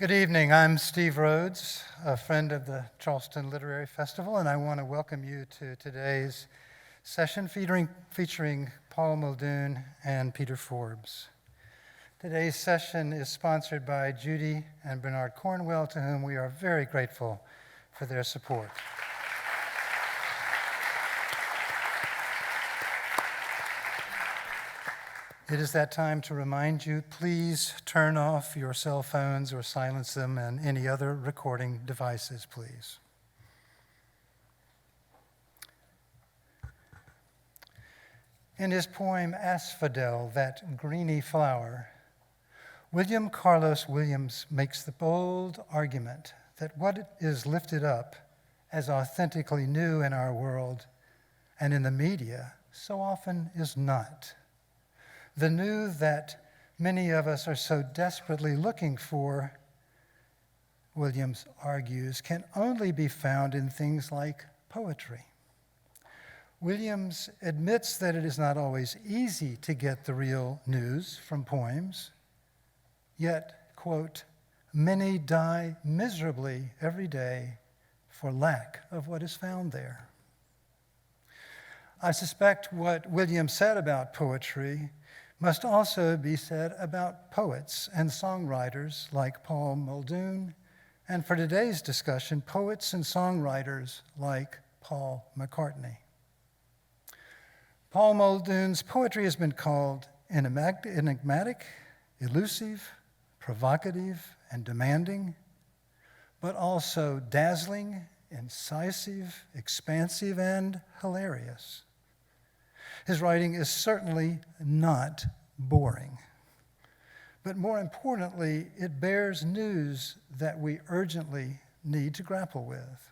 Good evening. I'm Steve Rhodes, a friend of the Charleston Literary Festival, and I want to welcome you to today's session featuring Paul Muldoon and Peter Forbes. Today's session is sponsored by Judy and Bernard Cornwell, to whom we are very grateful for their support. It is that time to remind you, please turn off your cell phones or silence them and any other recording devices, please. In his poem, Asphodel, That Greeny Flower, William Carlos Williams makes the bold argument that what is lifted up as authentically new in our world and in the media so often is not. The new that many of us are so desperately looking for, Williams argues, can only be found in things like poetry. Williams admits that it is not always easy to get the real news from poems, yet, quote, many die miserably every day for lack of what is found there. I suspect what Williams said about poetry must also be said about poets and songwriters like Paul Muldoon, and for today's discussion, poets and songwriters like Paul McCartney. Paul Muldoon's poetry has been called enigmatic, elusive, provocative, and demanding, but also dazzling, incisive, expansive, and hilarious. His writing is certainly not boring, but more importantly, it bears news that we urgently need to grapple with.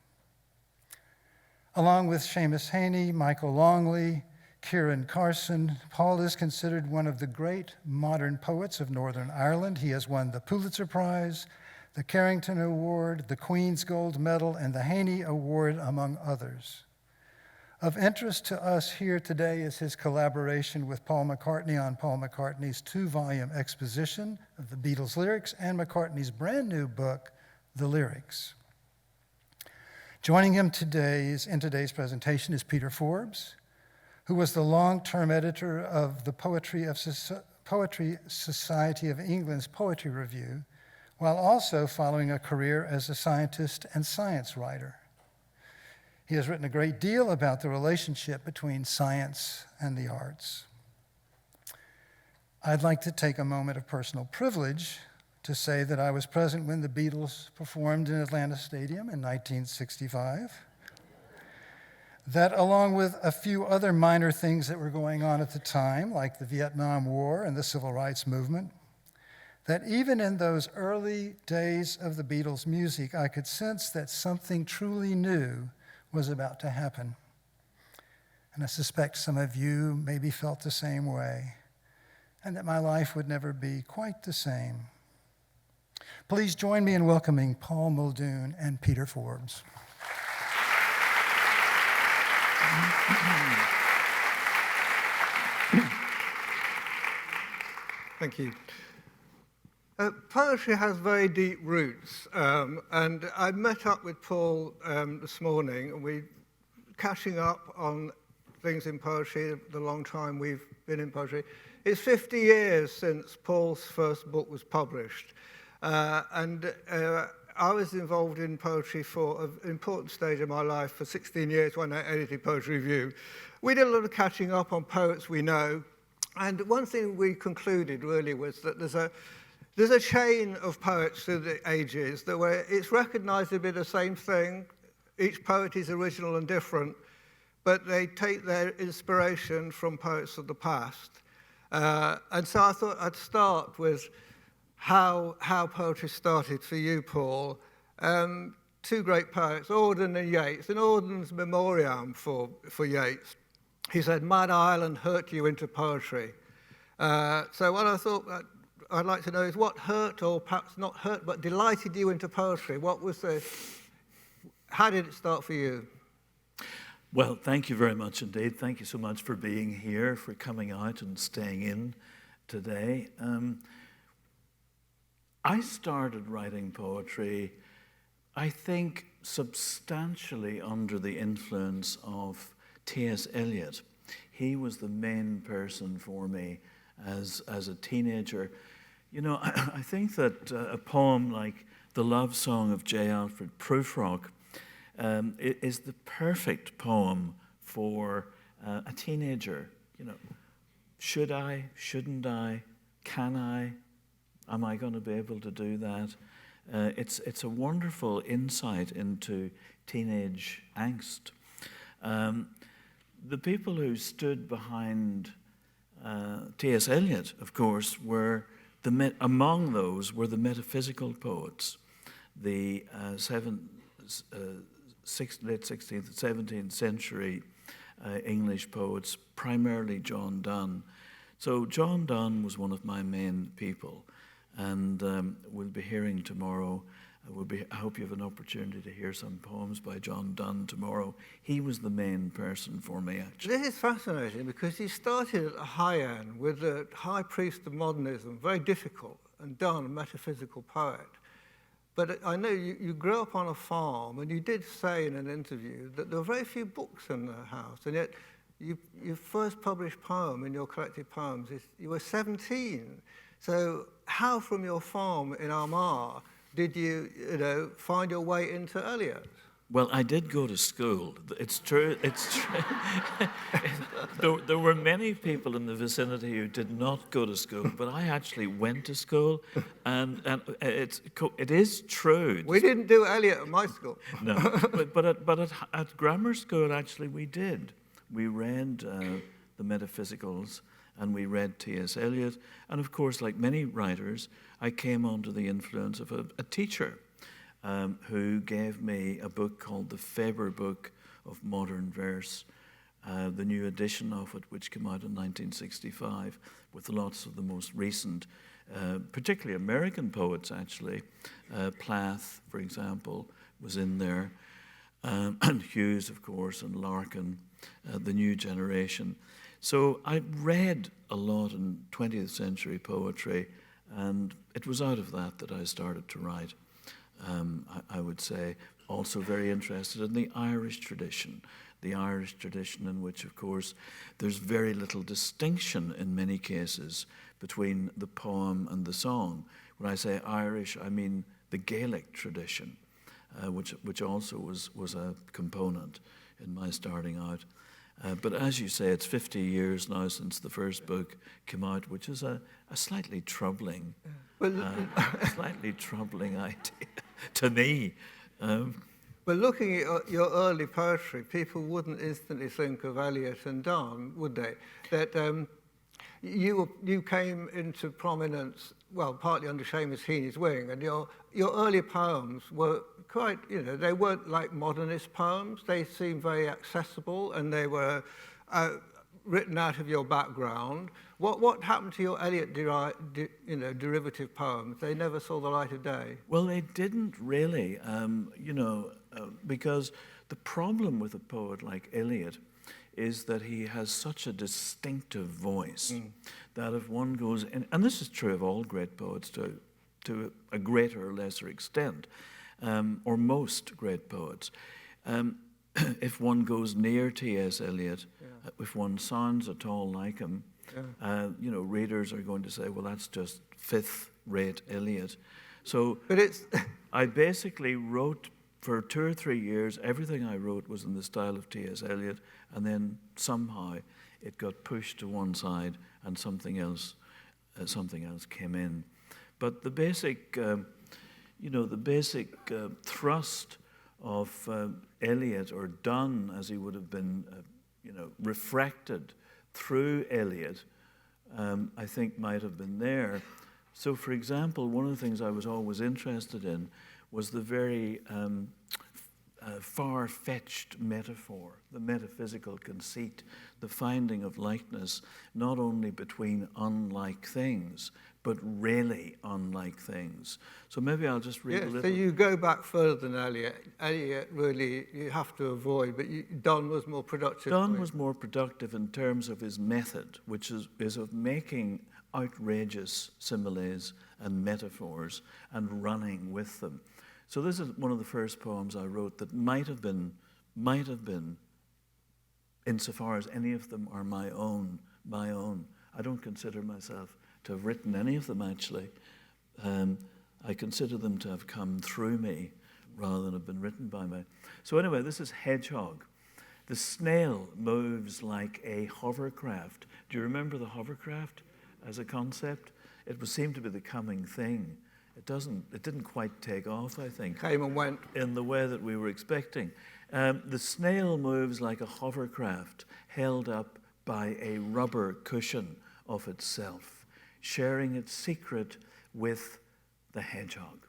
Along with Séamus Heaney, Michael Longley, Kieran Carson, Paul is considered one of the great modern poets of Northern Ireland. He has won the Pulitzer Prize, the Carrington Award, the Queen's Gold Medal, and the Heaney Award, among others. Of interest to us here today is his collaboration with Paul McCartney on Paul McCartney's 2-volume exposition of the Beatles' lyrics and McCartney's brand new book, The Lyrics. Joining him in today's presentation is Peter Forbes, who was the long-term editor of the Poetry Society of England's Poetry Review, while also following a career as a scientist and science writer. He has written a great deal about the relationship between science and the arts. I'd like to take a moment of personal privilege to say that I was present when the Beatles performed in Atlanta Stadium in 1965. That, along with a few other minor things that were going on at the time, like the Vietnam War and the Civil Rights Movement, that even in those early days of the Beatles' music, I could sense that something truly new was about to happen. And I suspect some of you maybe felt the same way, and that my life would never be quite the same. Please join me in welcoming Paul Muldoon and Peter Forbes. Thank you. Poetry has very deep roots, and I met up with Paul this morning, and we're catching up on things in poetry, the long time we've been in poetry. It's 50 years since Paul's first book was published, and I was involved in poetry for an important stage of my life for 16 years when I edited Poetry Review. We did a lot of catching up on poets we know, and one thing we concluded really was that there's a chain of poets through the ages that where it's recognized to be the same thing. Each poet is original and different, but they take their inspiration from poets of the past. And so I thought I'd start with how poetry started for you, Paul. Two great poets, Auden and Yeats. In Auden's memoriam for Yeats, he said, "Mad Ireland hurt you into poetry." So what I thought I'd like to know is what hurt, or perhaps not hurt, but delighted you into poetry? How did it start for you? Well, thank you very much indeed. Thank you so much for being here, for coming out and staying in today. I started writing poetry, I think, substantially under the influence of T.S. Eliot. He was the main person for me as a teenager. You know, I think that a poem like The Love Song of J. Alfred Prufrock is the perfect poem for a teenager. You know, should I, shouldn't I, can I, am I going to be able to do that? It's a wonderful insight into teenage angst. The people who stood behind T.S. Eliot, of course, were among those were the metaphysical poets, the late 16th and 17th century English poets, primarily John Donne. So John Donne was one of my main people, and we'll be hearing tomorrow. I hope you have an opportunity to hear some poems by John Donne tomorrow. He was the main person for me, actually. This is fascinating because he started at the high end with the high priest of modernism, very difficult, and Donne, a metaphysical poet. But I know you grew up on a farm, and you did say in an interview that there were very few books in the house, and yet your first published poem in your collected poems is you were 17. So how from your farm in Armagh did you find your way into Eliot? Well, I did go to school. It's true. It's true. There were many people in the vicinity who did not go to school, but I actually went to school, and it is true. We didn't do Eliot at my school. No, but at grammar school, actually, we did. We read the Metaphysicals, and we read T.S. Eliot, and of course, like many writers, I came under the influence of a teacher who gave me a book called the Faber Book of Modern Verse, the new edition of it, which came out in 1965, with lots of the most recent, particularly American poets, actually. Plath, for example, was in there, and Hughes, of course, and Larkin, the new generation. So I read a lot in 20th century poetry, and it was out of that I started to write. I would say also very interested in the Irish tradition in which, of course, there's very little distinction in many cases between the poem and the song. When I say Irish, I mean the Gaelic tradition, which also was a component in my starting out. But as you say, it's 50 years now since the first book came out, which is a slightly troubling, idea to me. But looking at your early poetry, people wouldn't instantly think of Eliot and Donne, would they? That you came into prominence, well, partly under Séamus Heaney's wing, and your early poems were quite, they weren't like modernist poems. They seemed very accessible, and they were written out of your background. What happened to your Eliot derivative poems? They never saw the light of day. Well, they didn't really, because the problem with a poet like Eliot is that he has such a distinctive voice that if one goes in, and this is true of all great poets to a greater or lesser extent, or most great poets, if one goes near T.S. Eliot, if one sounds at all like him, readers are going to say, well, that's just fifth-rate Eliot. So I basically wrote for 2 or 3 years, everything I wrote was in the style of T.S. Eliot, and then somehow it got pushed to one side and something else came in. But the basic, thrust of Eliot, or Donne, as he would have been, refracted through Eliot, I think might have been there. So, for example, one of the things I was always interested in was the very far-fetched metaphor, the metaphysical conceit, the finding of likeness, not only between unlike things, but really unlike things. So maybe I'll just read a little. So you go back further than Eliot. Eliot really you have to avoid, but Donne was more productive. Donne was more productive in terms of his method, which is of making outrageous similes and metaphors and running with them. So this is one of the first poems I wrote that might have been, insofar as any of them are my own. I don't consider myself to have written any of them, actually. I consider them to have come through me rather than have been written by me. So anyway, this is Hedgehog. The snail moves like a hovercraft. Do you remember the hovercraft as a concept? It seemed to be the coming thing. It didn't quite take off, I think. Came and went. In the way that we were expecting. The snail moves like a hovercraft held up by a rubber cushion of itself, sharing its secret with the hedgehog.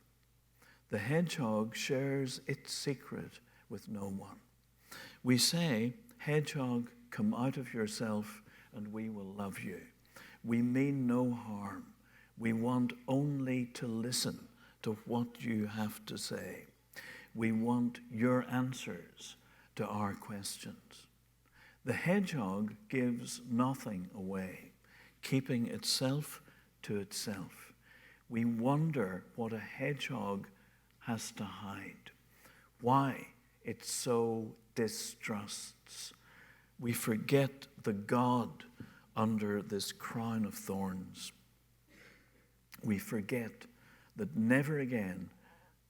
The hedgehog shares its secret with no one. We say, hedgehog, come out of yourself and we will love you. We mean no harm. We want only to listen to what you have to say. We want your answers to our questions. The hedgehog gives nothing away, keeping itself to itself. We wonder what a hedgehog has to hide, why it so distrusts. We forget the God under this crown of thorns. We forget that never again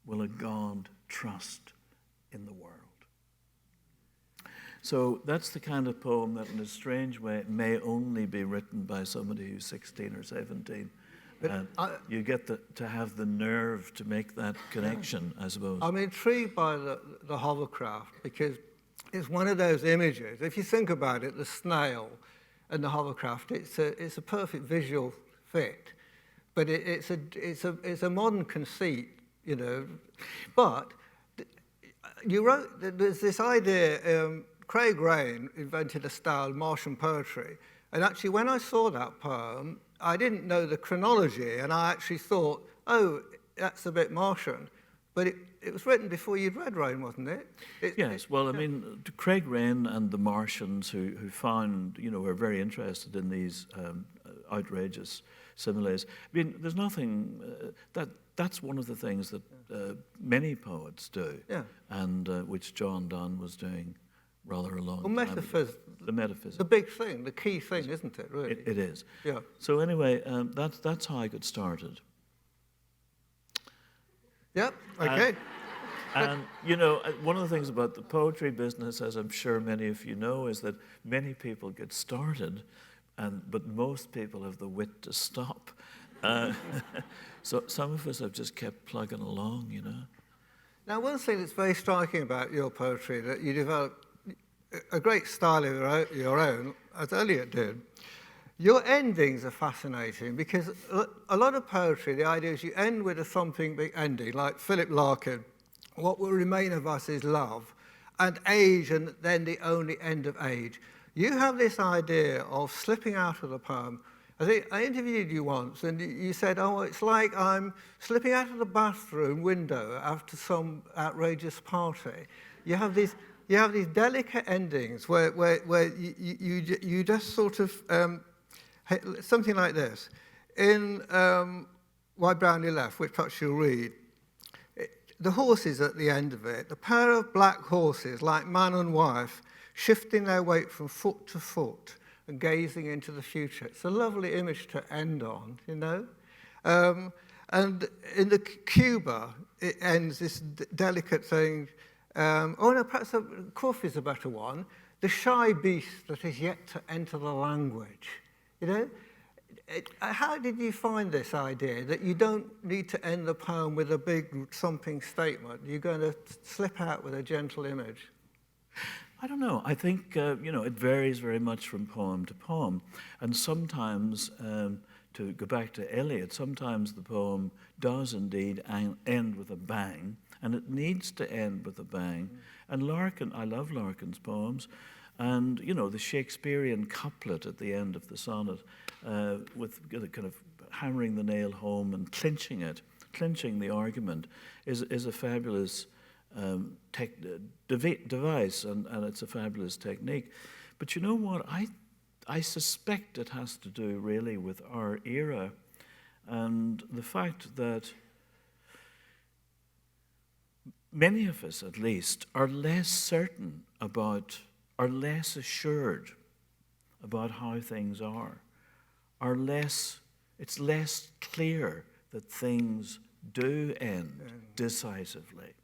will a God trust in the world. So that's the kind of poem that in a strange way may only be written by somebody who's 16 or 17. You get to have the nerve to make that connection, I suppose. I'm intrigued by the hovercraft because it's one of those images. If you think about it, the snail and the hovercraft, it's a perfect visual fit, but it's a modern conceit, you know. But you wrote, there's this idea. Craig Raine invented a style, Martian poetry, and actually when I saw that poem, I didn't know the chronology, and I actually thought, oh, that's a bit Martian. But it was written before you'd read Raine, wasn't it? Yes, well, I mean, Craig Raine and the Martians who found, were very interested in these outrageous similes. I mean, there's nothing, that's one of the things that many poets do, and which John Donne was doing rather a long time ago. The metaphysics. The big thing, the key thing, isn't it, really? It is. Yeah. So anyway, that's how I got started. Yep, okay. And, one of the things about the poetry business, as I'm sure many of you know, is that many people get started, but most people have the wit to stop. So some of us have just kept plugging along, Now, one thing that's very striking about your poetry, that you developed a great style of your own, as Eliot did. Your endings are fascinating because a lot of poetry, the idea is you end with a something big ending, like Philip Larkin, what will remain of us is love, and age, and then the only end of age. You have this idea of slipping out of the poem. I think I interviewed you once, and you said, oh, it's like I'm slipping out of the bathroom window after some outrageous party. You have these delicate endings where you just sort of, something like this. In Why Brownie Left, which perhaps you'll read, the horses at the end of it, a pair of black horses, like man and wife, shifting their weight from foot to foot and gazing into the future. It's a lovely image to end on, And in the Cuba, it ends this delicate thing. Perhaps Cuff is a better one. The shy beast that is yet to enter the language. How did you find this idea that you don't need to end the poem with a big thumping statement? You're going to slip out with a gentle image. I don't know. I think, it varies very much from poem to poem. And sometimes, to go back to Eliot, sometimes the poem does indeed end with a bang, and it needs to end with a bang. And Larkin, I love Larkin's poems, and, the Shakespearean couplet at the end of the sonnet, with kind of hammering the nail home and clinching the argument, is a fabulous device, and it's a fabulous technique. But you know what? I suspect it has to do really with our era and the fact that many of us, at least, are less certain about, are less assured about how things are less, it's less clear that things do end decisively,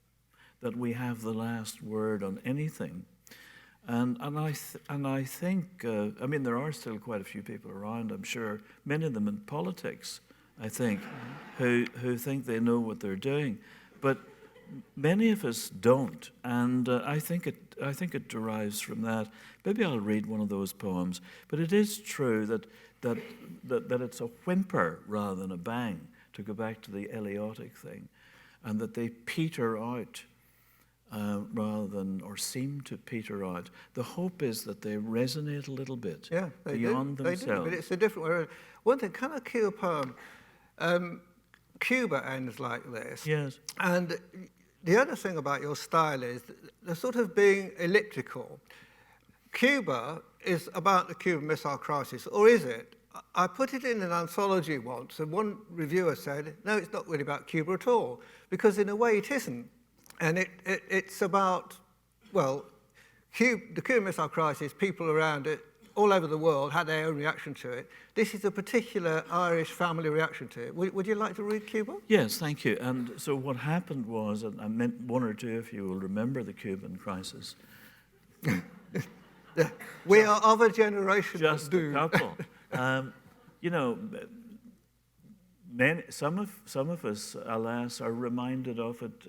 that we have the last word on anything. And I think, I mean, there are still quite a few people around, I'm sure, many of them in politics, I think, who think they know what they're doing. But many of us don't, and I think it derives from that. Maybe I'll read one of those poems. But it is true that it's a whimper rather than a bang, to go back to the Eliotic thing, and that they peter out rather than, or seem to peter out. The hope is that they resonate a little bit beyond themselves. They do, but it's a different way. One thing, can I cue a poem? Cuba ends like this. Yes. And the other thing about your style is the sort of being elliptical. Cuba is about the Cuban Missile Crisis, or is it? I put it in an anthology once, and one reviewer said, no, it's not really about Cuba at all, because in a way it isn't. And it's about, well, the Cuban Missile Crisis, people around it, all over the world, had their own reaction to it. This is a particular Irish family reaction to it. Would you like to read Cuba? Yes, thank you. And so what happened was, and I meant one or two of you will remember the Cuban crisis. We are of a generation just that do. a couple. You know, some of us, alas, are reminded of it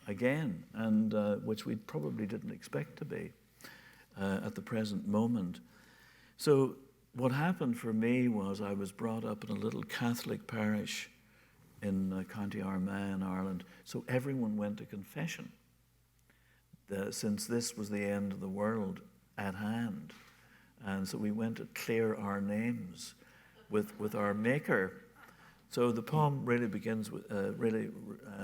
again, and which we probably didn't expect to be at the present moment. So what happened for me was I was brought up in a little Catholic parish in County Armagh in Ireland, so everyone went to confession, since this was the end of the world at hand. And so we went to clear our names with our Maker. So the poem really begins with,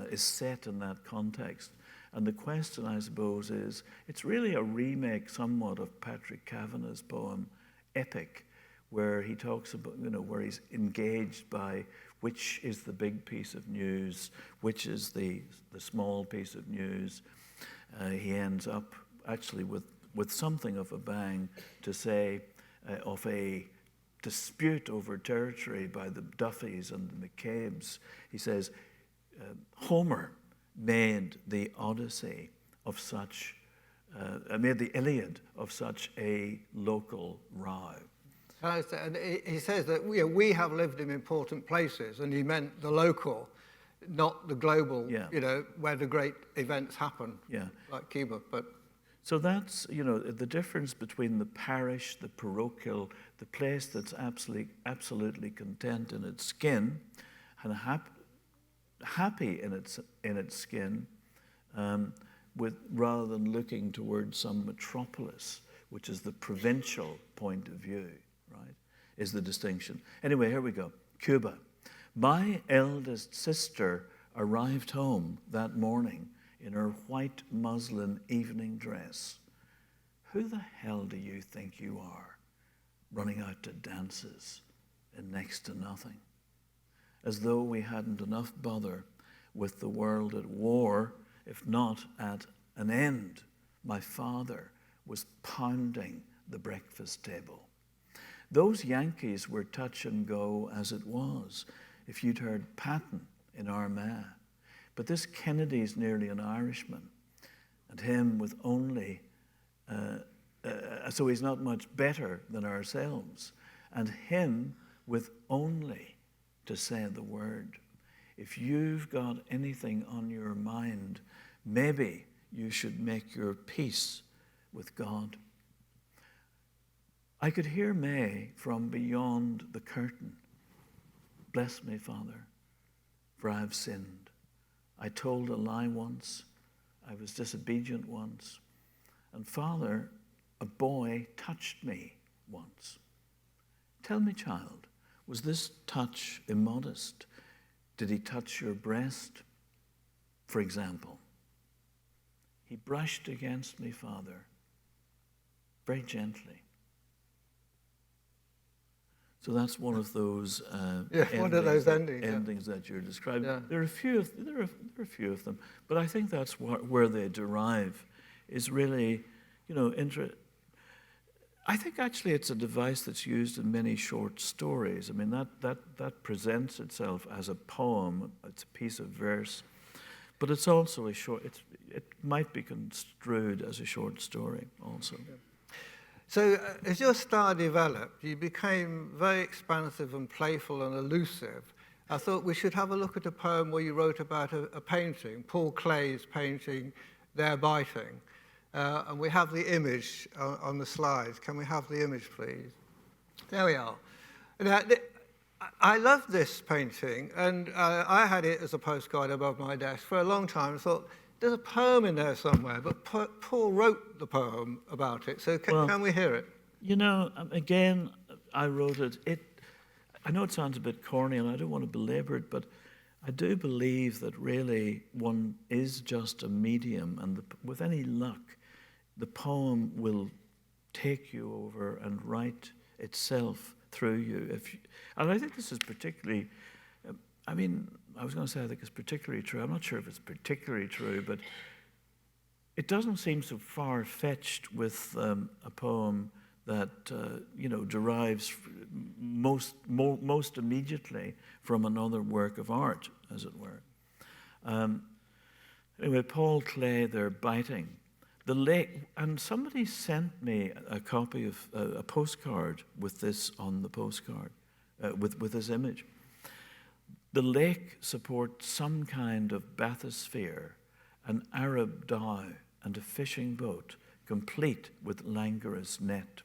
is set in that context. And the question, I suppose, is, it's really a remake somewhat of Patrick Kavanagh's poem, Epic, where he talks about, where he's engaged by which is the big piece of news, which is the small piece of news. He ends up actually with something of a bang to say of a dispute over territory by the Duffys and the McCabe's. He says, Homer made the Odyssey of such, made the Iliad of such a local row. And he says that we have lived in important places, and he meant the local, not the global, where the great events happen, like Cuba. But so that's, the difference between the parish, the parochial, the place that's absolutely content in its skin and happy in its skin, rather than looking towards some metropolis, which is the provincial point of view, right, is the distinction. Anyway, here we go. Cuba. My eldest sister arrived home that morning in her white muslin evening dress. Who the hell do you think you are, running out to dances in next to nothing? As though we hadn't enough bother with the world at war, if not at an end. My father was pounding the breakfast table. Those Yankees were touch and go as it was, if you'd heard Patton in Armagh. But this Kennedy's nearly an Irishman, and him with only, so he's not much better than ourselves, and him with only to say the word. If you've got anything on your mind, maybe you should make your peace with God. I could hear May from beyond the curtain. Bless me, Father, for I have sinned. I told a lie once. I was disobedient once. And Father, a boy touched me once. Tell me, child, was this touch immodest? Did he touch your breast, for example? He brushed against me, Father. very gently. So that's one of those one of those endings, yeah. endings that you're describing. Yeah. There are a few of them, but I think that's where they derive, is really, I think actually it's a device that's used in many short stories. I mean, that presents itself as a poem. It's a piece of verse, but it's also it might be construed as a short story also. Yeah. So as your style developed, you became very expansive and playful and elusive. I thought we should have a look at a poem where you wrote about a painting, Paul Klee's painting, They're Biting. And we have the image on the slides. Can we have the image, please? There we are. Now, I love this painting, and I had it as a postcard above my desk for a long time. I thought, there's a poem in there somewhere, but Paul wrote the poem about it, so can we hear it? Again, I wrote it. I know it sounds a bit corny, and I don't want to belabor it, but I do believe that really one is just a medium, and with any luck, the poem will take you over and write itself through you. And I think this is particularly, I was going to say I think it's particularly true. I'm not sure if it's particularly true, but it doesn't seem so far-fetched with a poem that derives most immediately from another work of art, as it were. Anyway, Paul Klee, They're Biting. The lake, and somebody sent me a copy of a postcard with this on the postcard, with this image. The lake supports some kind of bathysphere, an Arab dhow, and a fishing boat, complete with languorous net.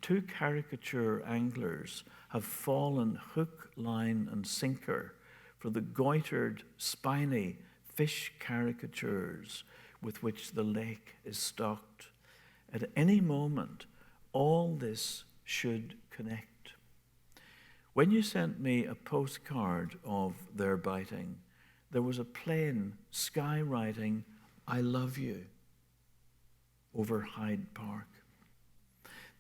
Two caricature anglers have fallen hook, line, and sinker for the goitered, spiny fish caricatures with which the lake is stocked. At any moment, all this should connect. When you sent me a postcard of They're Biting, there was a plain sky writing, I love you, over Hyde Park.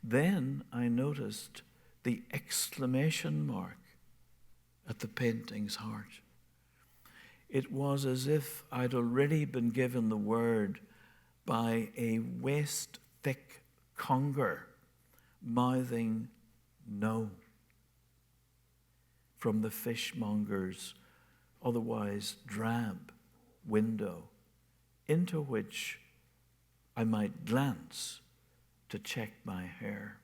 Then I noticed the exclamation mark at the painting's heart. It was as if I'd already been given the word by a waist-thick conger mouthing no from the fishmonger's otherwise drab window, into which I might glance to check my hair.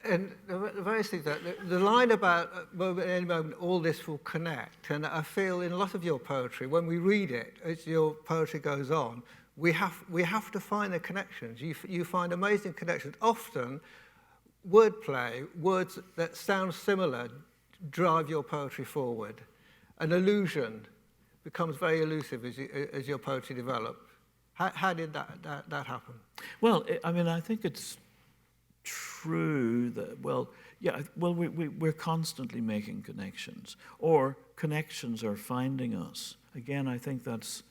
And the various things, the line about at any moment all this will connect, and I feel in a lot of your poetry, when we read it, as your poetry goes on, we have to find the connections. You find amazing connections. Often, wordplay, words that sound similar, drive your poetry forward. An allusion becomes very elusive as your poetry develops. How did that happen? Well, I think it's true that, we're constantly making connections, or connections are finding us. Again, I think that's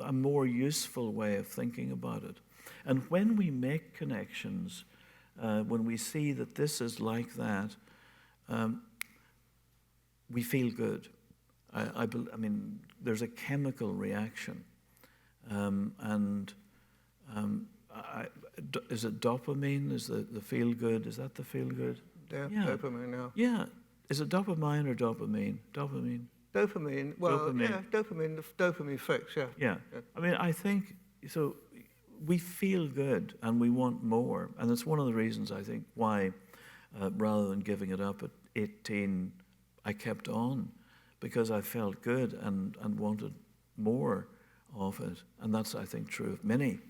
a more useful way of thinking about it. And when we make connections, when we see that this is like that, we feel good. There's a chemical reaction. Is it dopamine? Is the feel good? Is that the feel good? Yeah, dopamine now. Yeah. Is it dopamine or dopamine? Dopamine. Dopamine. Well, Dopamine. Yeah, dopamine. The dopamine fix. Yeah. Yeah. I think so. We feel good and we want more, and it's one of the reasons I think why, rather than giving it up at 18, I kept on, because I felt good and wanted more of it, and that's I think true of many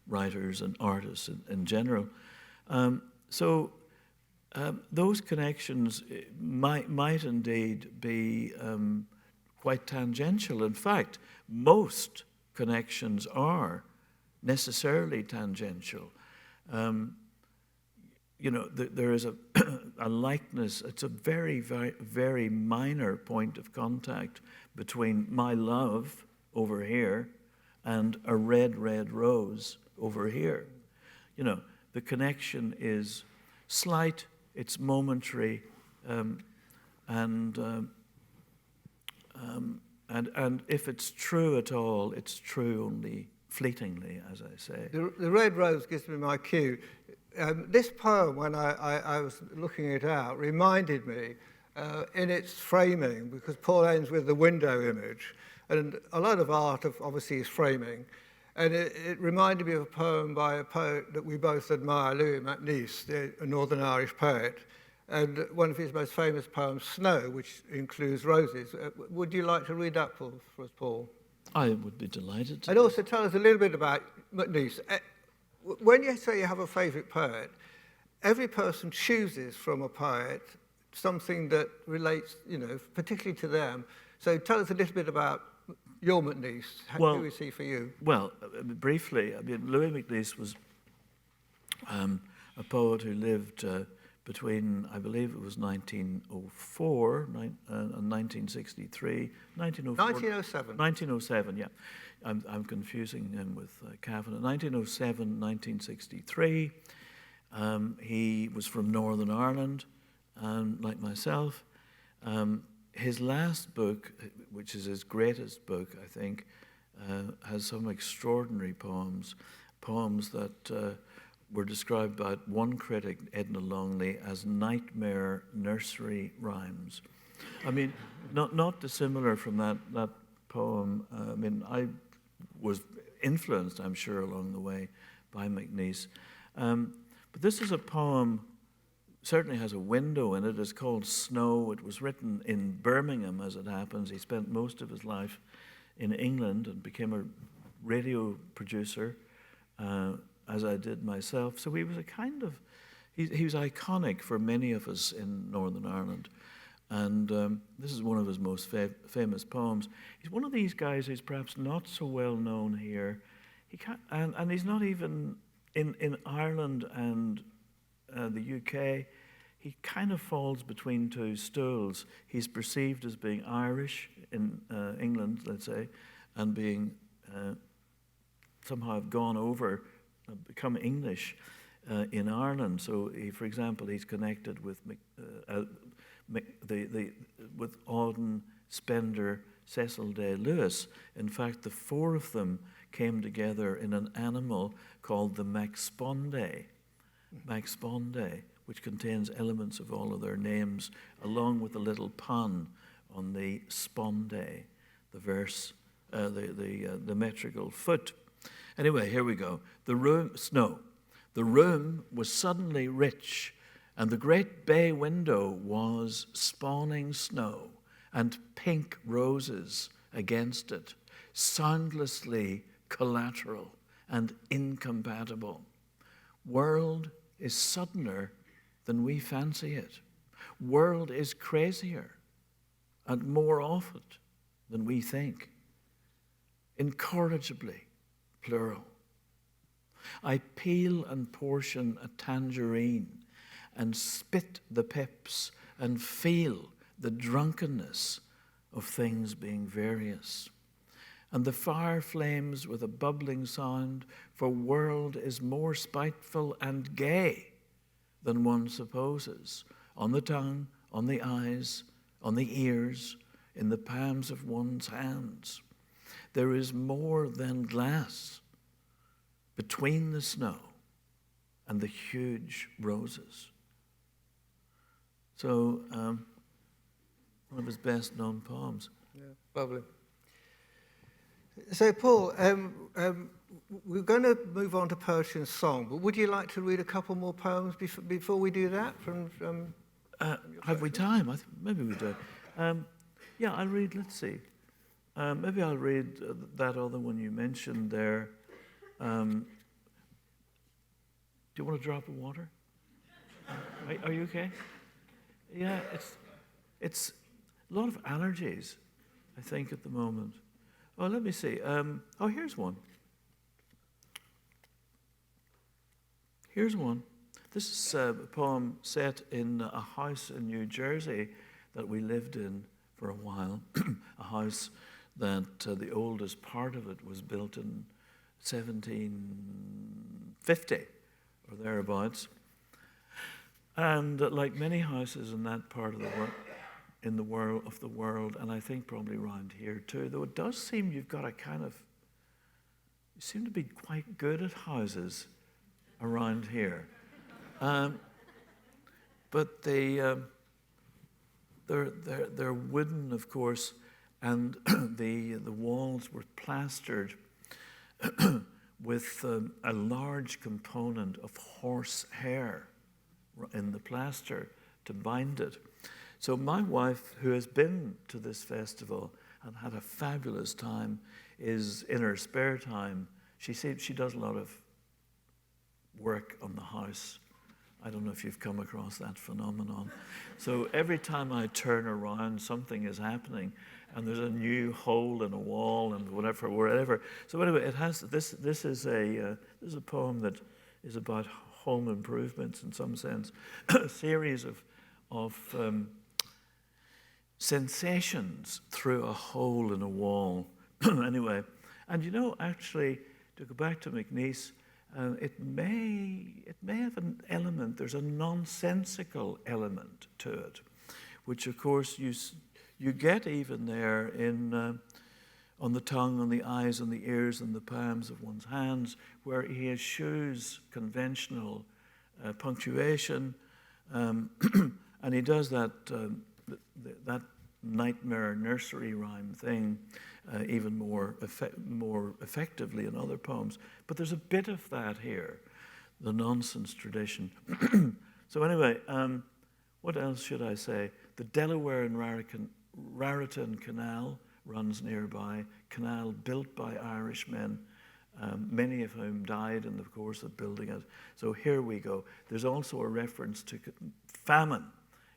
writers and artists in general. Those connections might indeed be quite tangential. In fact, most connections are necessarily tangential. There is a likeness. It's a very, very, very minor point of contact between my love over here and a red, red rose over here. You know, the connection is slight, it's momentary, and if it's true at all, it's true only fleetingly, as I say. The red rose gives me my cue. This poem, when I was looking it out, reminded me in its framing, because Paul ends with the window image, and a lot of art obviously is framing, and it reminded me of a poem by a poet that we both admire, Louis MacNeice, a Northern Irish poet, and one of his most famous poems, Snow, which includes roses. Would you like to read that for us, Paul? I would be delighted to. And also tell us a little bit about MacNeice. When you say you have a favourite poet, every person chooses from a poet something that relates, you know, particularly to them. So tell us a little bit about your MacNeice. Who is he for you? Well, briefly, I mean, Louis MacNeice was a poet who lived between, I believe it was 1904 and 1963, 1907. 1907, yeah. I'm confusing him with Kavanagh. 1907, 1963. He was from Northern Ireland, like myself. His last book, which is his greatest book, I think, has some extraordinary poems that were described by one critic, Edna Longley, as nightmare nursery rhymes. I mean, not dissimilar from that poem. I mean, I was influenced, I'm sure, along the way by MacNeice. But this is a poem, certainly has a window in it. It's called Snow. It was written in Birmingham, as it happens. He spent most of his life in England and became a radio producer, as I did myself. So he was a kind of, he was iconic for many of us in Northern Ireland. And this is one of his most famous poems. He's one of these guys who's perhaps not so well known here. And he's not even in Ireland and the UK. He kind of falls between two stools. He's perceived as being Irish in England, let's say, and being somehow have gone over, become English in Ireland. So, for example, he's connected with with Auden, Spender, Cecil Day Lewis. In fact, the four of them came together in an animal called the Maxpondae, which contains elements of all of their names, along with a little pun on the spondae, the verse, the metrical foot. Anyway, here we go. Snow. The room was suddenly rich, and the great bay window was spawning snow and pink roses against it, soundlessly collateral and incompatible. World is suddener than we fancy it. World is crazier and more off it than we think. Incorrigibly plural. I peel and portion a tangerine and spit the pips and feel the drunkenness of things being various. And the fire flames with a bubbling sound, for world is more spiteful and gay than one supposes, on the tongue, on the eyes, on the ears, in the palms of one's hands. There is more than glass between the snow and the huge roses. So, one of his best known poems. Yeah, lovely. So, Paul, we're going to move on to poetry and song, but would you like to read a couple more poems before we do that? Have we time? Maybe we do. Yeah, I'll read, let's see. Maybe I'll read that other one you mentioned there. Do you want a drop of water? Are you okay? Yeah, it's a lot of allergies, I think, at the moment. Oh, let me see. Here's one. Here's one. This is a poem set in a house in New Jersey that we lived in for a while, a house that the oldest part of it was built in 1750 or thereabouts. And like many houses in that part of the world, and I think probably around here too, though it does seem you've got a kind of, you seem to be quite good at houses around here. But they're wooden, of course, and the walls were plastered with a large component of horse hair in the plaster to bind it. So my wife, who has been to this festival and had a fabulous time, is in her spare time, she does a lot of work on the house. I don't know if you've come across that phenomenon. So every time I turn around, something is happening, and there's a new hole in a wall and wherever. So anyway, it has this is a poem that is about home improvements in some sense, a series of sensations through a hole in a wall. Anyway, and actually, to go back to McNeice, it may have an element. There's a nonsensical element to it, which of course you get even there in on the tongue, on the eyes, on the ears, and the palms of one's hands, where he eschews conventional punctuation, and he does that nightmare nursery rhyme thing even more effectively in other poems. But there's a bit of that here, the nonsense tradition. So anyway, what else should I say? The Delaware and Raritan Canal runs nearby, canal built by Irishmen, many of whom died in the course of building it. So here we go. There's also a reference to famine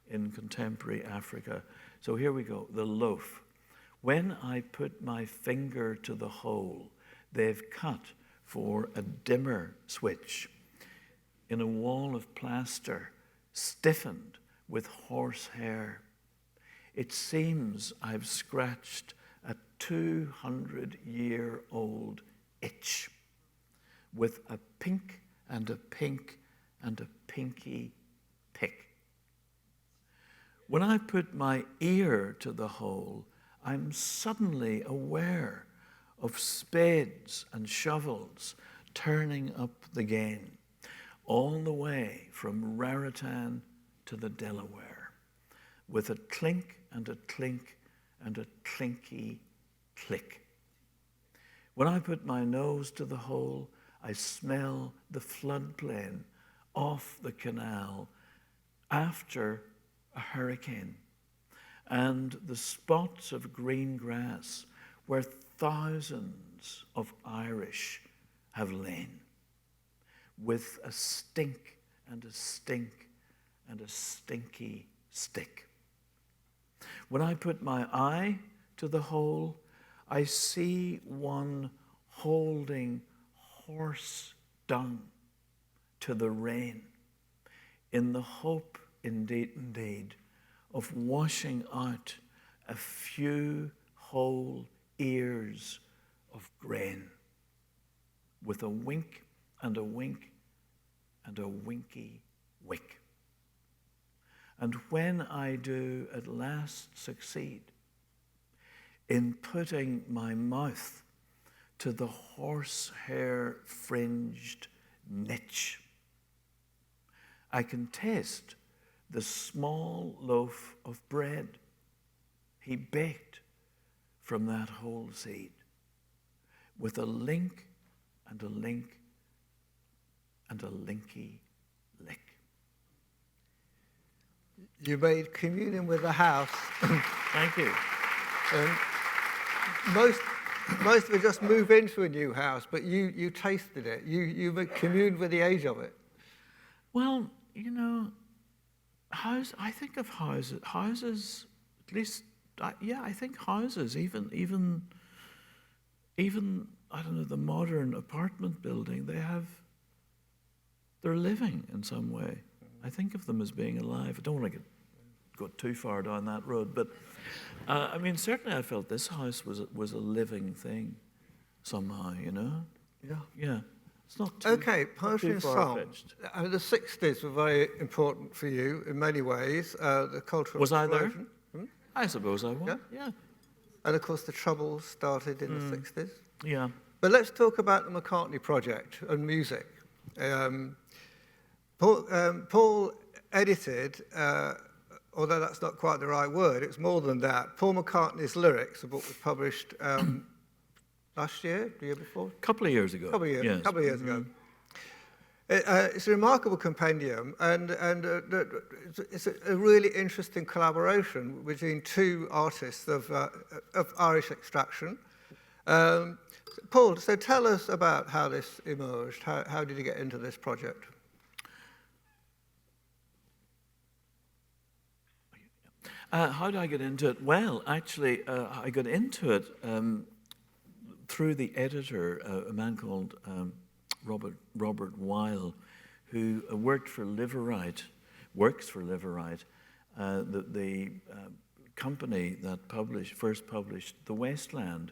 in contemporary Africa. So here we go, the loaf. When I put my finger to the hole they've cut for a dimmer switch in a wall of plaster stiffened with horsehair, it seems I've scratched a 200-year-old itch with a pink and a pink and a pinky pick. When I put my ear to the hole, I'm suddenly aware of spades and shovels turning up the gain, all the way from Raritan to the Delaware, with a clink and a clink and a clinky click. When I put my nose to the hole, I smell the floodplain off the canal after a hurricane, and the spots of green grass where thousands of Irish have lain, with a stink and a stink and a stinky stick. When I put my eye to the hole, I see one holding horse dung to the rain, in the hope, indeed, of washing out a few whole ears of grain, with a wink and a wink and a winky wick. And when I do at last succeed in putting my mouth to the horsehair fringed niche, I can taste the small loaf of bread he baked from that whole seed, with a link and a link and a linky lick. You made communion with the house. Thank you. Most of us just move into a new house, but you tasted it. You communed with the age of it. Well, I think of houses, at least, I think houses, even, I don't know, the modern apartment building, they're living in some way. I think of them as being alive. I don't want to got too far down that road. But I mean, certainly I felt this house was a living thing somehow, you know? Yeah. Yeah. It's not too, Okay, not poetry too and song. far-fetched. I mean, the 60s were very important for you in many ways. The cultural Was I there? explosion. I suppose I was. Yeah? Yeah. And of course, the Troubles started in the 60s. Yeah. But let's talk about the McCartney project and music. Paul edited, although that's not quite the right word, it's more than that, Paul McCartney's lyrics. The book was published last year, the year before? A couple of years ago. Couple of years, Yes. couple of years ago. It's a remarkable compendium, and it's a really interesting collaboration between two artists of Irish extraction. Paul, so tell us about how this emerged. How did you get into this project? How did I get into it? Well, actually, I got into it through the editor, a man called Robert Weil, who works for Liverite, the company that first published The Wasteland,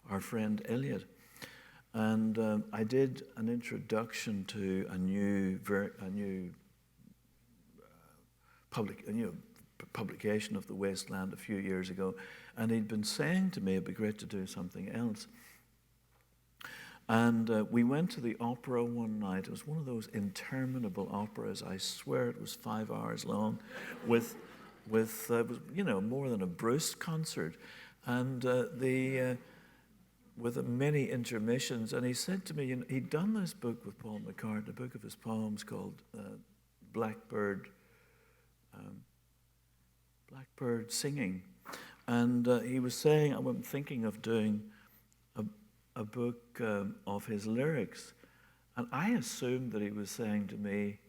our friend Eliot. And I did an introduction to a new publication of The Wasteland a few years ago, and he'd been saying to me it'd be great to do something else. And we went to the opera one night. It was one of those interminable operas. I swear it was 5 hours long, with more than a Bruce concert, and with many intermissions. And he said to me, he'd done this book with Paul McCartney, a book of his poems called Blackbird Singing, and he was saying, I'm thinking of doing a book of his lyrics, and I assumed that he was saying to me,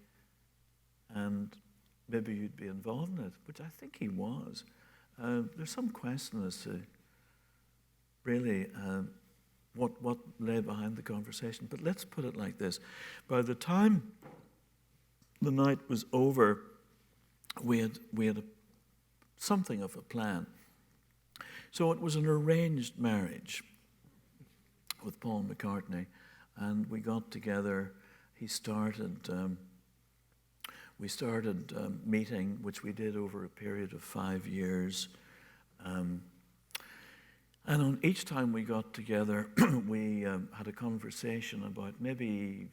and maybe you'd be involved in it, which I think he was. There's some question as to really what lay behind the conversation, but let's put it like this. By the time the night was over, we had something of a plan. So it was an arranged marriage with Paul McCartney, and we got together. We started meeting, which we did over a period of 5 years. And on each time we got together, we had a conversation about maybe,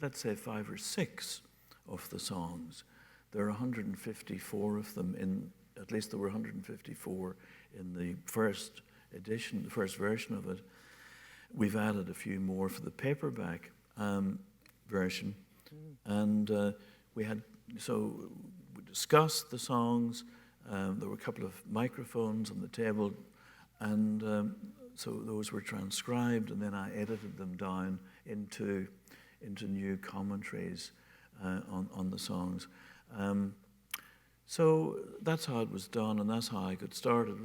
let's say, 5 or 6 of the songs. There are 154 of them at least there were 154 in the first edition, the first version of it. We've added a few more for the paperback version. And we discussed the songs. There were a couple of microphones on the table, and so those were transcribed, and then I edited them down into new commentaries on the songs. So that's how it was done, and that's how I got started.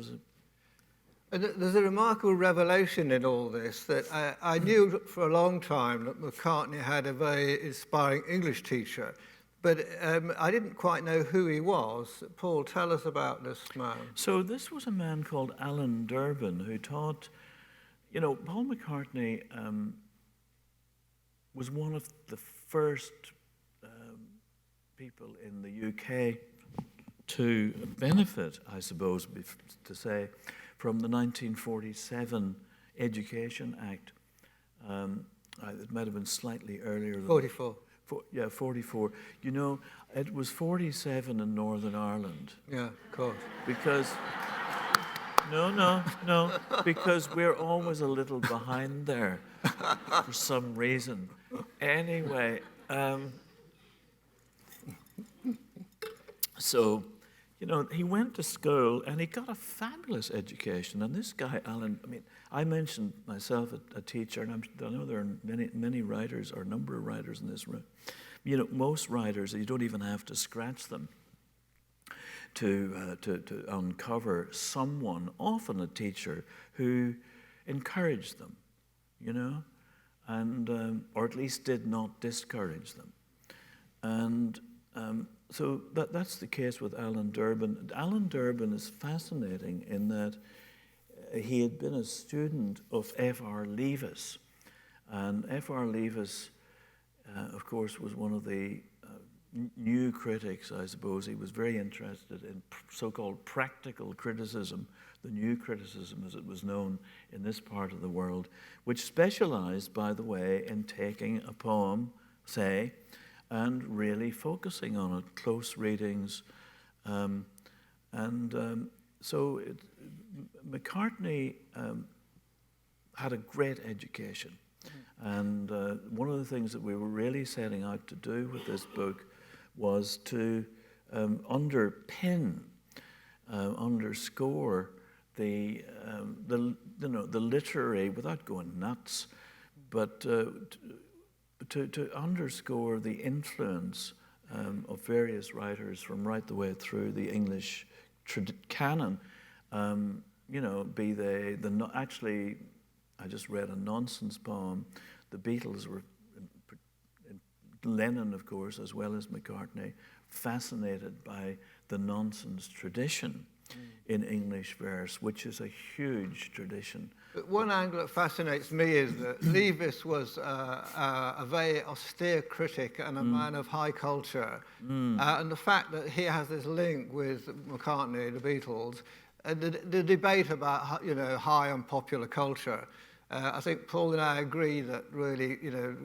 And there's a remarkable revelation in all this, that I knew for a long time that McCartney had a very inspiring English teacher, but I didn't quite know who he was. Paul, tell us about this man. So this was a man called Alan Durbin, who taught, Paul McCartney was one of the first people in the UK to benefit, I suppose, to say, from the 1947 Education Act. It might have been slightly earlier. 44. 44. It was 47 in Northern Ireland. Yeah, of course. Because, no, because we're always a little behind there for some reason. Anyway, so, he went to school and he got a fabulous education. And this guy, Alan, I mentioned myself a teacher, and I know there are many writers, or a number of writers in this room. Most writers, you don't even have to scratch them to uncover someone, often a teacher, who encouraged them, and or at least did not discourage them. And so that's the case with Alan Durbin. Alan Durbin is fascinating in that he had been a student of F.R. Leavis. And F.R. Leavis, of course, was one of the new critics, I suppose. He was very interested in so-called practical criticism, the new criticism as it was known in this part of the world, which specialized, by the way, in taking a poem, say, and really focusing on it, close readings. So McCartney had a great education. And one of the things that we were really setting out to do with this book was to underpin, underscore the literary, without going nuts, but to underscore the influence of various writers from right the way through the English canon. Be they actually, I just read a nonsense poem. The Beatles were, Lennon, of course, as well as McCartney, fascinated by the nonsense tradition in English verse, which is a huge tradition. But one angle that fascinates me is that Leavis was a very austere critic and a man of high culture. And the fact that he has this link with McCartney, the Beatles, the debate about, high and popular culture, I think Paul and I agree that really,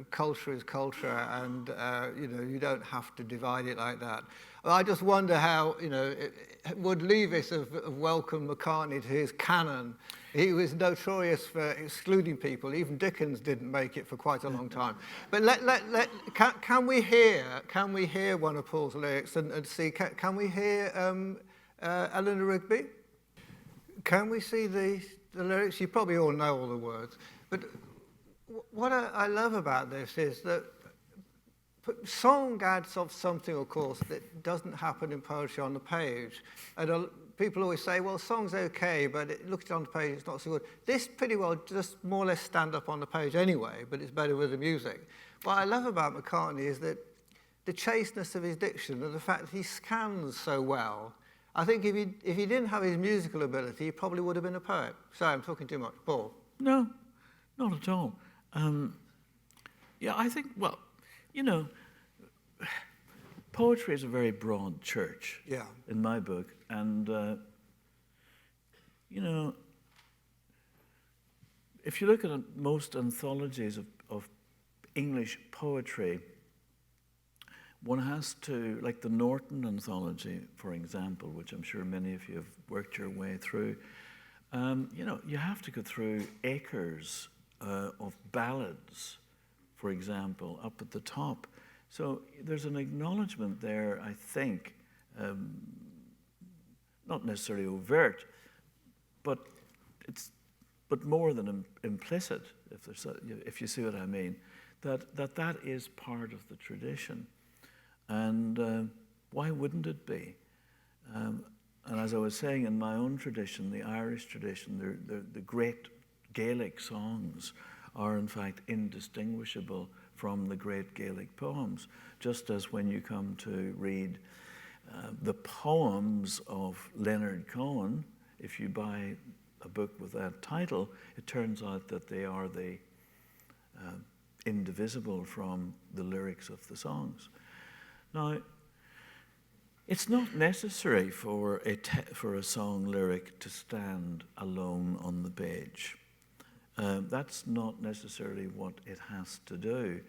culture is culture, and, you don't have to divide it like that. I just wonder how, would Leavis have welcomed McCartney to his canon? He was notorious for excluding people. Even Dickens didn't make it for quite a long time. But can we hear one of Paul's lyrics and see? Can we hear Eleanor Rigby? Can we see the lyrics? You probably all know all the words. But what I love about this is that song adds of something, of course, that doesn't happen in poetry on the page. And people always say, well, song's okay, but it looks on the page, it's not so good. This pretty well just more or less stand up on the page anyway, but it's better with the music. What I love about McCartney is that the chasteness of his diction and the fact that he scans so well. I think if he didn't have his musical ability, he probably would have been a poet. Sorry, I'm talking too much. Paul? No, not at all. I think, poetry is a very broad church in my book. And, if you look at most anthologies of English poetry, one has to, like the Norton anthology, for example, which I'm sure many of you have worked your way through, you have to go through acres of ballads, for example, up at the top. So there's an acknowledgement there, I think, not necessarily overt, but more than implicit, if you see what I mean, that is part of the tradition. And why wouldn't it be? And as I was saying, in my own tradition, the Irish tradition, the great Gaelic songs are in fact indistinguishable from the great Gaelic poems, just as when you come to read the poems of Leonard Cohen, if you buy a book with that title, it turns out that they are indivisible from the lyrics of the songs. Now, it's not necessary for a song lyric to stand alone on the page. That's not necessarily what it has to do,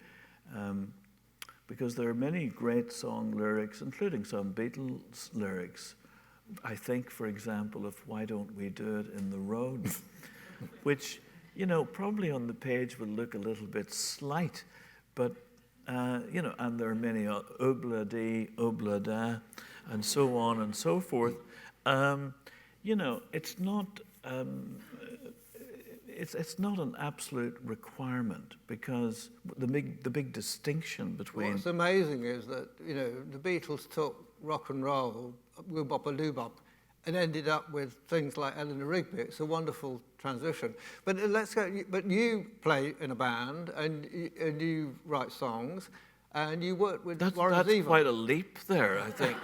because there are many great song lyrics, including some Beatles lyrics. I think, for example, of "Why Don't We Do It in the Road," which, probably on the page would look a little bit slight, but and there are many obla-dee, obla-da, and so on and so forth. It's not it's not an absolute requirement, because the big distinction between... What's amazing is that, the Beatles took rock and roll, woo-bop-a-loo-bop, and ended up with things like Eleanor Rigby. It's a wonderful transition. But let's go. But you play in a band, and you write songs. and you worked with That's Warren Zevon. quite a leap there, I think.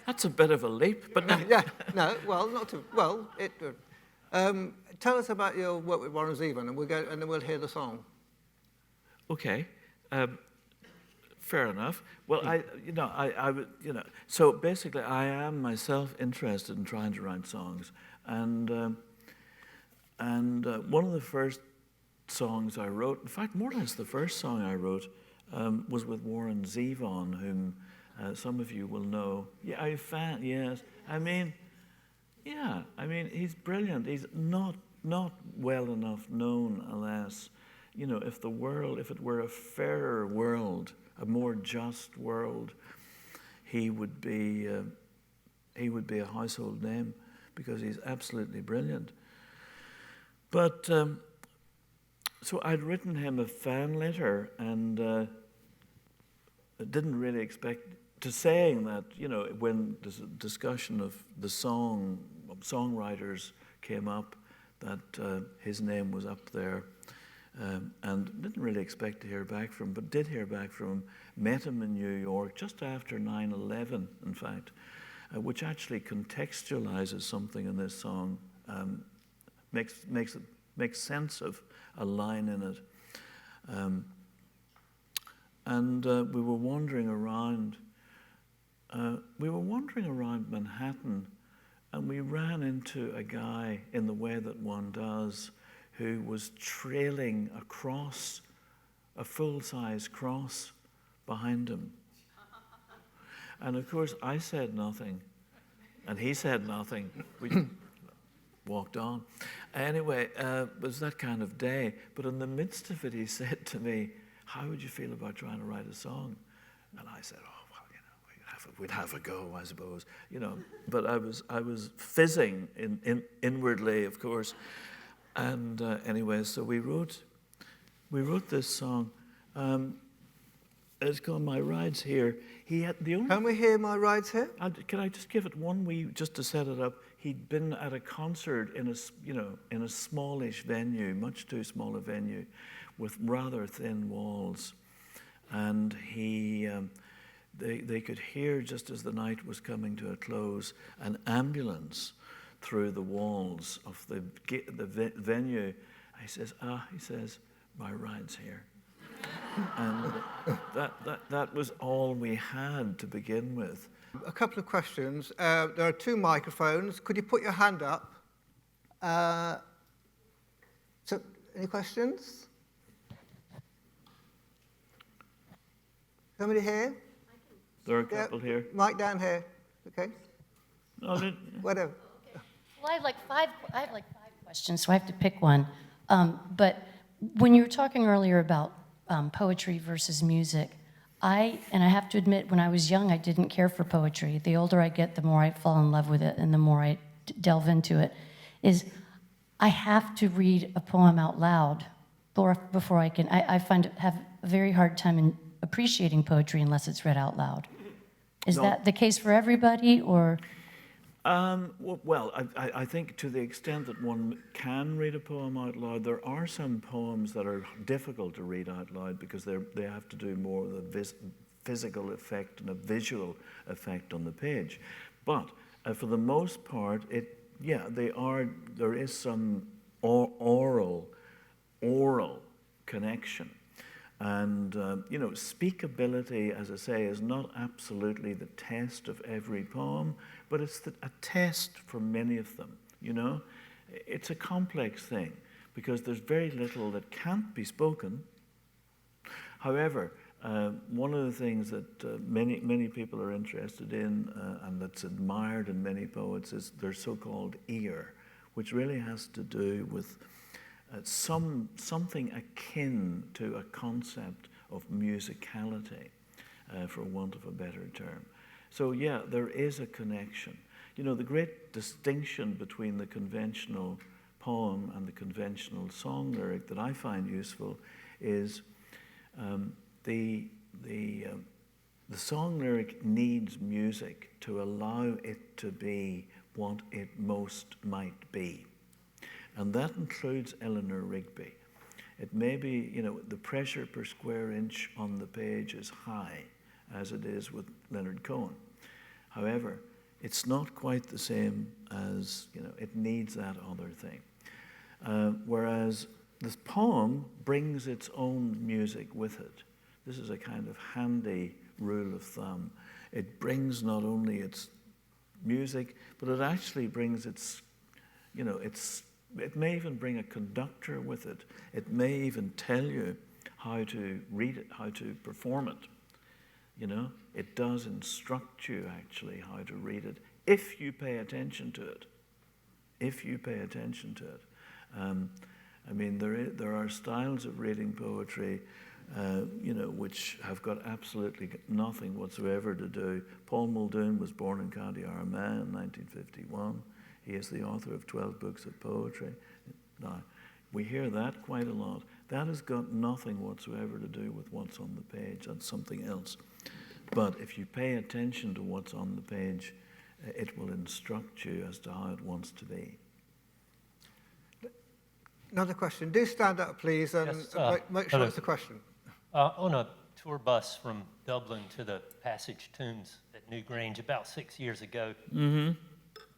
That's a bit of a leap, but no. Yeah, no, well, not too, well, tell us about your work with Warren Zevon, and then we'll hear the song. Okay, fair enough. Well, so basically, I am myself interested in trying to write songs, and one of the first songs I wrote, in fact, more or less the first song I wrote, was with Warren Zevon, whom some of you will know. Yeah, are you a fan? Yes. I mean, he's brilliant. He's not well enough known, alas. You know, if it were a fairer world, a more just world, he would be a household name because he's absolutely brilliant. But so I'd written him a fan letter, and I didn't really expect to saying that, you know, when the discussion of the songwriters came up, that his name was up there. And didn't really expect to hear back from him, but did hear back from him. Met him in New York just after 9/11, in fact, which actually contextualizes something in this song, makes sense of a line in it. And we were wandering around. Manhattan, and we ran into a guy in the way that one does, who was trailing a cross, a full-size cross, behind him. And of course, I said nothing, and he said nothing. We walked on. Anyway, it was that kind of day. But in the midst of it, he said to me, "How would you feel about trying to write a song?" And I said, "Oh, well, you know, we'd have a go, I suppose." You know, but I was fizzing inwardly, of course. And anyway, so we wrote this song. It's called "My Ride's Here." He had the only. Can we hear "My Ride's Here"? Can I just give it one wee, just to set it up? He'd been at a concert in a smallish venue, much too small a venue, with rather thin walls, and they could hear, just as the night was coming to a close, an ambulance through the walls of the venue. He says, "My ride's here." And that was all we had to begin with. A couple of questions. There are two microphones. Could you put your hand up? So, any questions? Somebody here? There are a couple here. Mike down here. Okay. No, Whatever. Well, I have like five questions, so I have to pick one. But when you were talking earlier about poetry versus music, I have to admit, when I was young, I didn't care for poetry. The older I get, the more I fall in love with it, and the more I delve into it. I have to read a poem out loud before I can. I have a very hard time in appreciating poetry unless it's read out loud. Is that the case for everybody, or? Well, I think to the extent that one can read a poem out loud, there are some poems that are difficult to read out loud because they have to do more of the physical effect and a visual effect on the page. But for the most part, there is some oral connection. And, speakability, as I say, is not absolutely the test of every poem, but it's a test for many of them, you know? It's a complex thing because there's very little that can't be spoken. However, one of the things that many people are interested in and that's admired in many poets is their so-called ear, which really has to do with something akin to a concept of musicality, for want of a better term. So yeah, there is a connection. You know, the great distinction between the conventional poem and the conventional song lyric that I find useful is the song lyric needs music to allow it to be what it most might be. And that includes Eleanor Rigby. It may be, you know, the pressure per square inch on the page is high, as it is with Leonard Cohen. However, it's not quite the same as, you know, it needs that other thing. Whereas this poem brings its own music with it. This is a kind of handy rule of thumb. It brings not only its music, but it actually brings its, you know, it may even bring a conductor with it. It may even tell you how to read it, how to perform it. You know, it does instruct you actually how to read it if you pay attention to it. If you pay attention to it. I mean, there are styles of reading poetry, you know, which have got absolutely nothing whatsoever to do. Paul Muldoon was born in County Armagh in 1951. He is the author of 12 books of poetry. Now, we hear that quite a lot. That has got nothing whatsoever to do with what's on the page. That's something else. But if you pay attention to what's on the page, it will instruct you as to how it wants to be. Another question. Do stand up, please, and Yes, make sure hello. it's a question. On a tour bus from Dublin to the Passage Tombs at Newgrange about 6 years ago,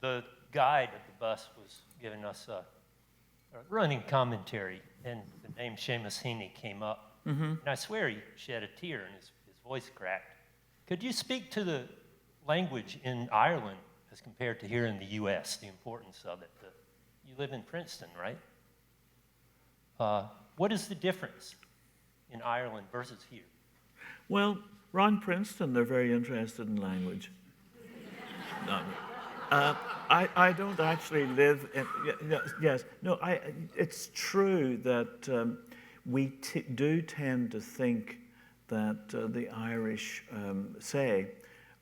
the guide of the bus was giving us a running commentary, and the name Séamus Heaney came up. And I swear he shed a tear and his voice cracked. Could you speak to the language in Ireland as compared to here in the U.S., the importance of it? You live in Princeton, right? What is the difference in Ireland versus here? Well, around Princeton, they're very interested in language. No. I don't actually live in, yes, no, it's true that we do tend to think that the Irish, say,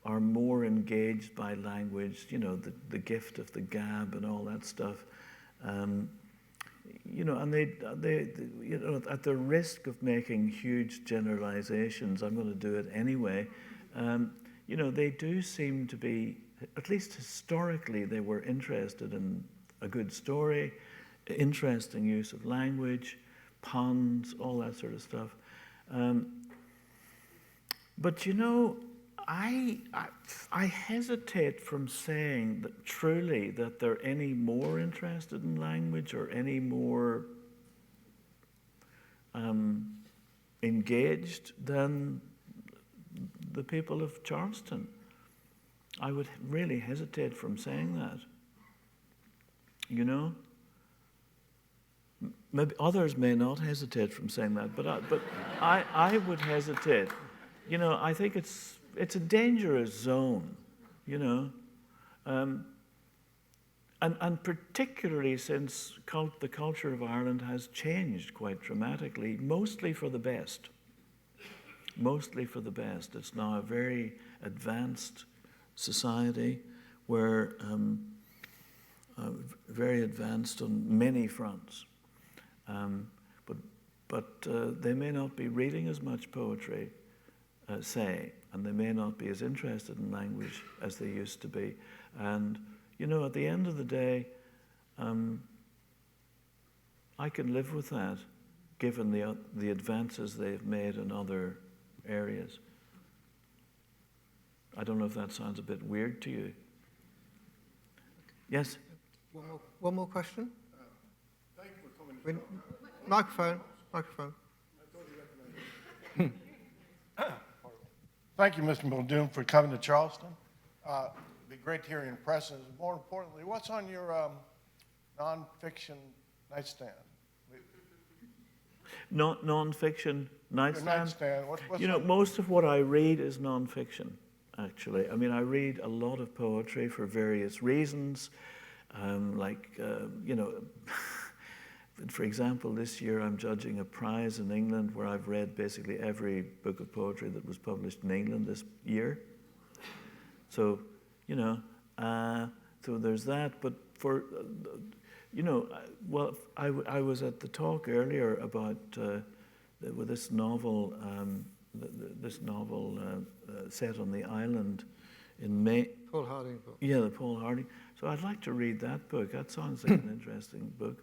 are more engaged by language, you know, the gift of the gab and all that stuff. You know, and they, you know, at the risk of making huge generalizations, I'm going to do it anyway. You know, they do seem to be, at least historically, they were interested in a good story, interesting use of language, puns, all that sort of stuff. But you know, I hesitate from saying that truly that they're any more interested in language or any more engaged than the people of Charleston. I would really hesitate from saying that. You know? Maybe others may not hesitate from saying that, but I would hesitate. You know, I think it's a dangerous zone, you know, and particularly since the culture of Ireland has changed quite dramatically, mostly for the best. Mostly for the best. It's now a very advanced society where very advanced on many fronts. But they may not be reading as much poetry, say, and they may not be as interested in language as they used to be. And, you know, at the end of the day, I can live with that, given the advances they've made in other areas. I don't know if that sounds a bit weird to you. Yes? One more question? Thank you for coming. Microphone. Thank you, Mr. Muldoon, for coming to Charleston. It'd be great to hear your impressions. More importantly, what's on your nonfiction nightstand? Non-fiction nightstand? Your nightstand. What's you know, most of what I read is non-fiction, actually. I mean, I read a lot of poetry for various reasons, you know, for example, this year I'm judging a prize in England where I've read basically every book of poetry that was published in England this year. So, you know, so there's that. But for, you know, well, I was at the talk earlier about with this novel, set on the island in May. Paul Harding book. Yeah, the Paul Harding. So I'd like to read that book. That sounds like an interesting book.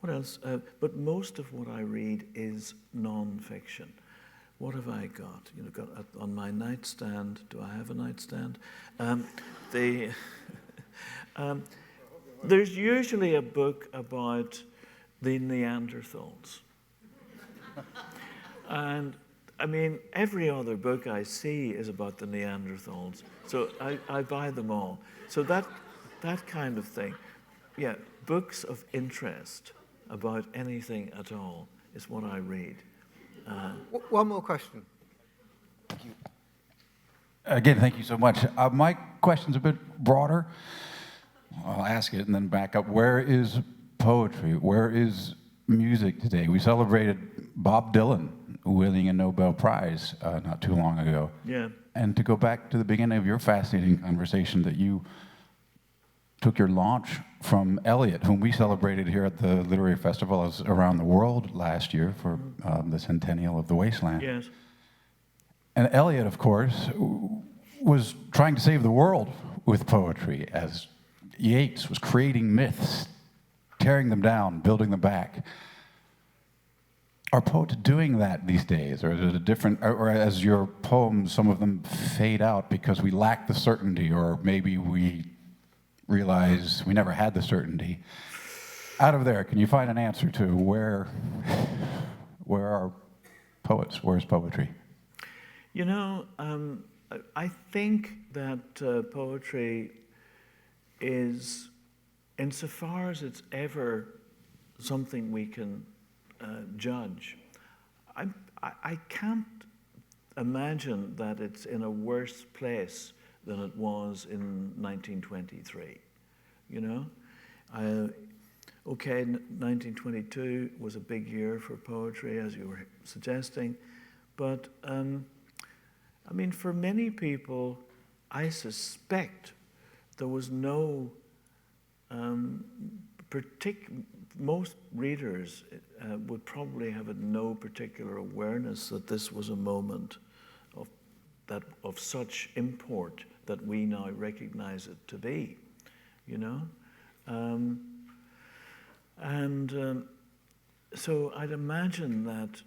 What else? But most of what I read is non-fiction. What have I got? On my nightstand. Do I have a nightstand? There's usually a book about the Neanderthals. And I mean, every other book I see is about the Neanderthals. So I buy them all. So that kind of thing. Yeah, books of interest about anything at all is what I read. One more question. Again, thank you so much. My question's a bit broader. I'll ask it and then back up. Where is poetry? Where is music today? We celebrated Bob Dylan winning a Nobel Prize not too long ago. Yeah. And to go back to the beginning of your fascinating conversation, that you took your launch from Eliot, whom we celebrated here at the Literary Festivals around the world last year for the centennial of the Wasteland. Yes. And Eliot, of course, was trying to save the world with poetry, as Yeats was creating myths, tearing them down, building them back. Are poets doing that these days, or is it a different, or as your poems, some of them fade out because we lack the certainty, or maybe we realize we never had the certainty? Out of there, can you find an answer to where are poets? Where's poetry? I think that poetry is, insofar as it's ever something we can judge, I can't imagine that it's in a worse place than it was in 1923, Okay, 1922 was a big year for poetry, as you were suggesting, but for many people, I suspect there was no most readers would probably have no particular awareness that this was a moment of such import that we now recognize it to be, so I'd imagine that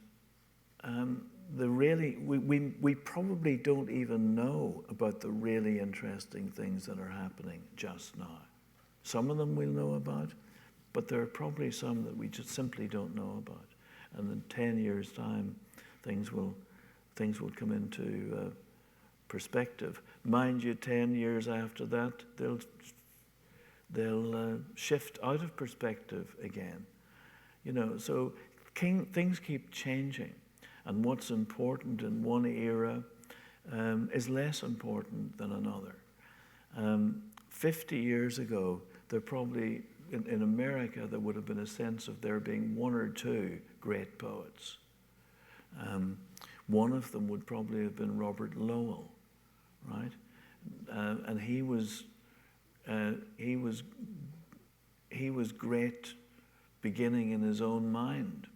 we probably don't even know about the really interesting things that are happening just now. Some of them we'll know about, but there are probably some that we just simply don't know about. And in 10 years' time, things will come into perspective. Mind you, 10 years after that, they'll shift out of perspective again. So things keep changing. And what's important in one era is less important than another. 50 years ago, there probably, in America, there would have been a sense of there being one or two great poets. One of them would probably have been Robert Lowell, right? And he was great beginning in his own mind.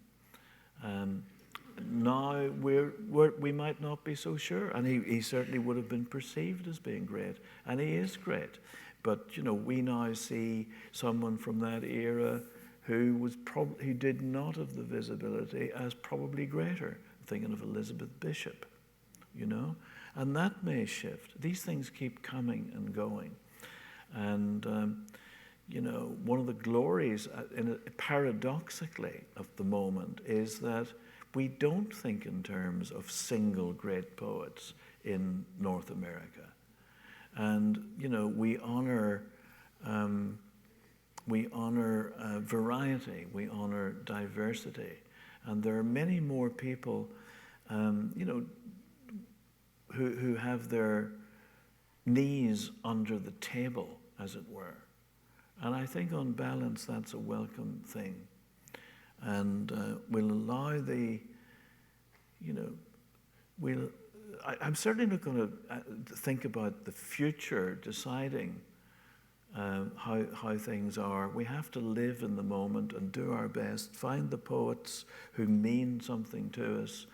Now we might not be so sure, and he certainly would have been perceived as being great, and he is great. But we now see someone from that era who did not have the visibility as probably greater. I'm thinking of Elizabeth Bishop, and that may shift. These things keep coming and going, and one of the glories, paradoxically, of the moment is that we don't think in terms of single great poets in North America. And, we honor variety, we honor diversity. And there are many more people, who have their knees under the table, as it were. And I think on balance, that's a welcome thing. And we'll allow I'm certainly not going to think about the future deciding how things are. We have to live in the moment and do our best, find the poets who mean something to us.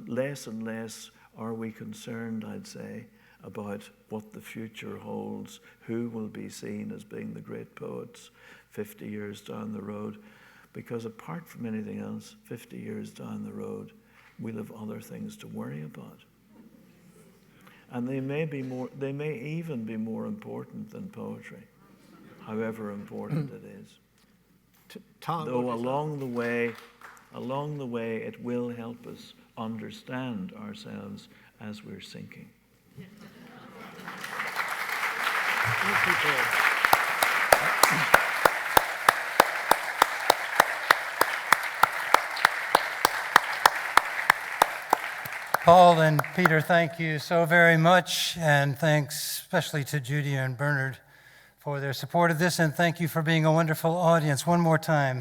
Less and less are we concerned, I'd say, about what the future holds, who will be seen as being the great poets 50 years down the road. because apart from anything else, 50 years down the road, we'll have other things to worry about. And they may even be more important than poetry, however important it is. Though along the way, it will help us understand ourselves as we're sinking. Paul and Peter, thank you so very much, and thanks especially to Judy and Bernard for their support of this, and thank you for being a wonderful audience. One more time.